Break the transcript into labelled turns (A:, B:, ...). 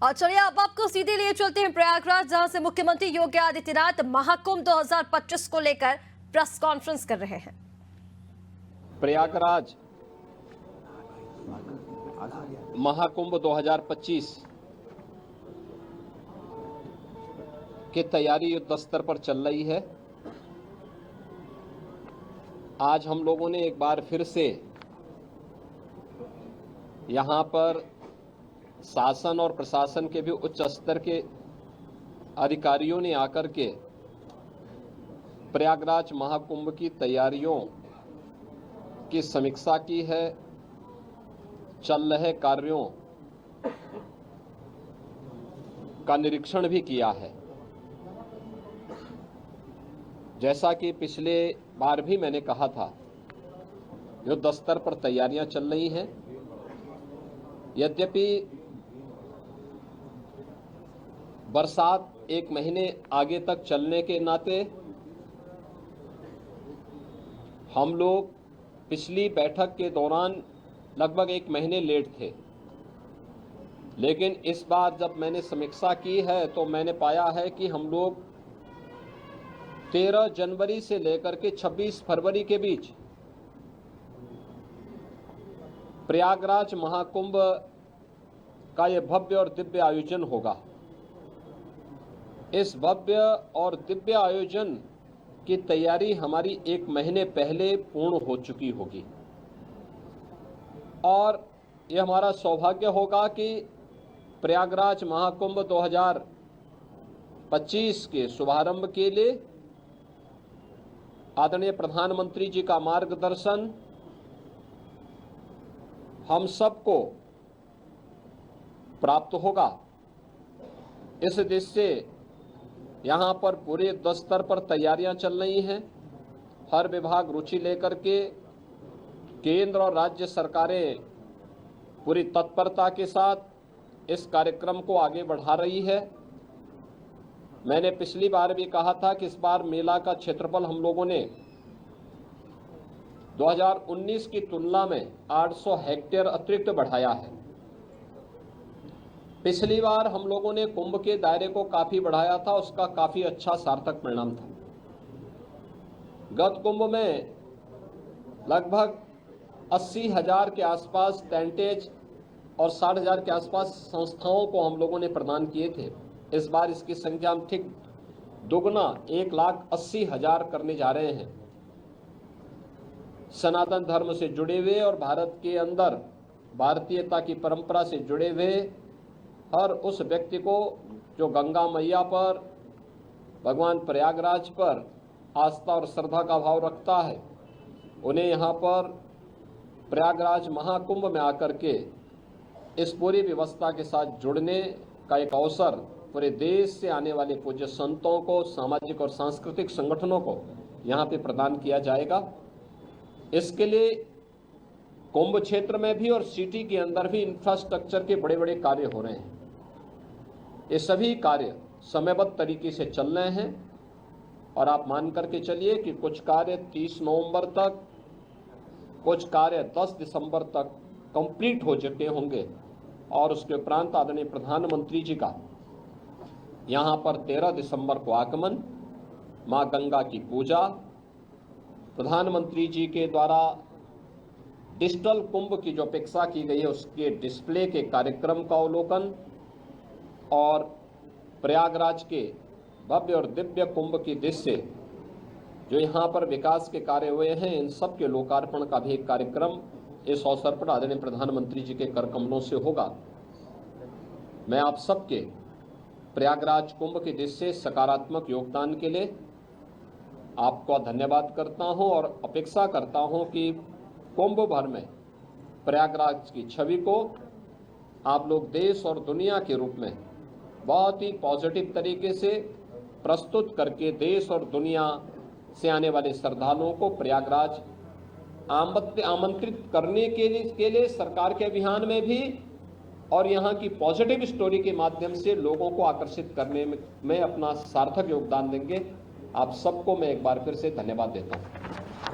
A: और चलिए अब आपको सीधे लिए चलते हैं प्रयागराज, जहां से मुख्यमंत्री योगी आदित्यनाथ महाकुंभ 2025 को लेकर प्रेस कॉन्फ्रेंस कर रहे हैं।
B: प्रयागराज महाकुंभ 2025 की तैयारी युद्ध स्तर पर चल रही है। आज हम लोगों ने एक बार फिर से यहाँ पर शासन और प्रशासन के भी उच्च स्तर के अधिकारियों ने आकर के प्रयागराज महाकुंभ की तैयारियों की समीक्षा की है, चल रहे कार्यों का निरीक्षण भी किया है। जैसा कि पिछले बार भी मैंने कहा था, युद्ध स्तर पर तैयारियां चल रही हैं। यद्यपि बरसात एक महीने आगे तक चलने के नाते हम लोग पिछली बैठक के दौरान लगभग एक महीने लेट थे, लेकिन इस बार जब मैंने समीक्षा की है तो मैंने पाया है कि हम लोग 13 जनवरी से लेकर के 26 फरवरी के बीच प्रयागराज महाकुंभ का यह भव्य और दिव्य आयोजन होगा। इस भव्य और दिव्य आयोजन की तैयारी हमारी एक महीने पहले पूर्ण हो चुकी होगी और यह हमारा सौभाग्य होगा कि प्रयागराज महाकुंभ 2025 के शुभारंभ के लिए आदरणीय प्रधानमंत्री जी का मार्गदर्शन हम सबको प्राप्त होगा। इस दृष्टि से यहाँ पर पूरे युद्ध स्तर पर तैयारियां चल रही हैं। हर विभाग रुचि लेकर के केंद्र और राज्य सरकारें पूरी तत्परता के साथ इस कार्यक्रम को आगे बढ़ा रही है। मैंने पिछली बार भी कहा था कि इस बार मेला का क्षेत्रफल हम लोगों ने 2019 की तुलना में 800 हेक्टेयर अतिरिक्त बढ़ाया है। पिछली बार हम लोगों ने कुंभ के दायरे को काफी बढ़ाया था, उसका काफी अच्छा सार्थक परिणाम था। गत कुंभ में लगभग 80,000 के आसपास टेंटेज और 60,000 के आसपास संस्थाओं को हम लोगों ने प्रदान किए थे। इस बार इसकी संख्या हम ठीक दोगुना 1,80,000 करने जा रहे हैं। सनातन धर्म से जुड़े हुए और भारत के अंदर भारतीयता की परंपरा से जुड़े हुए हर उस व्यक्ति को जो गंगा मैया पर, भगवान प्रयागराज पर आस्था और श्रद्धा का भाव रखता है, उन्हें यहाँ पर प्रयागराज महाकुंभ में आकर के इस पूरी व्यवस्था के साथ जुड़ने का एक अवसर पूरे देश से आने वाले पूज्य संतों को, सामाजिक और सांस्कृतिक संगठनों को यहाँ पे प्रदान किया जाएगा। इसके लिए कुंभ क्षेत्र में भी और सिटी के अंदर भी इंफ्रास्ट्रक्चर के बड़े बड़े कार्य हो रहे हैं। ये सभी कार्य समयबद्ध तरीके से चल रहे हैं और आप मान करके चलिए कि कुछ कार्य 30 नवंबर तक, कुछ कार्य 10 दिसंबर तक कंप्लीट हो चुके होंगे और उसके उपरांत आदरणीय प्रधानमंत्री जी का यहाँ पर 13 दिसंबर को आगमन, माँ गंगा की पूजा, प्रधानमंत्री जी के द्वारा डिजिटल कुंभ की जो अपेक्षा की गई है उसके डिस्प्ले के कार्यक्रम का अवलोकन और प्रयागराज के भव्य और दिव्य कुंभ की दृश्य से जो यहाँ पर विकास के कार्य हुए हैं, इन सब के लोकार्पण का भी एक कार्यक्रम इस अवसर पर आदरणीय प्रधानमंत्री जी के कर कमलों से होगा। मैं आप सबके प्रयागराज कुंभ की दृष्टि से सकारात्मक योगदान के लिए आपको धन्यवाद करता हूं और अपेक्षा करता हूं कि कुंभ भर में प्रयागराज की छवि को आप लोग देश और दुनिया के रूप में बहुत ही पॉजिटिव तरीके से प्रस्तुत करके देश और दुनिया से आने वाले श्रद्धालुओं को प्रयागराज आमंत्रित करने के लिए सरकार के अभियान में भी और यहाँ की पॉजिटिव स्टोरी के माध्यम से लोगों को आकर्षित करने में अपना सार्थक योगदान देंगे। आप सबको मैं एक बार फिर से धन्यवाद देता हूँ।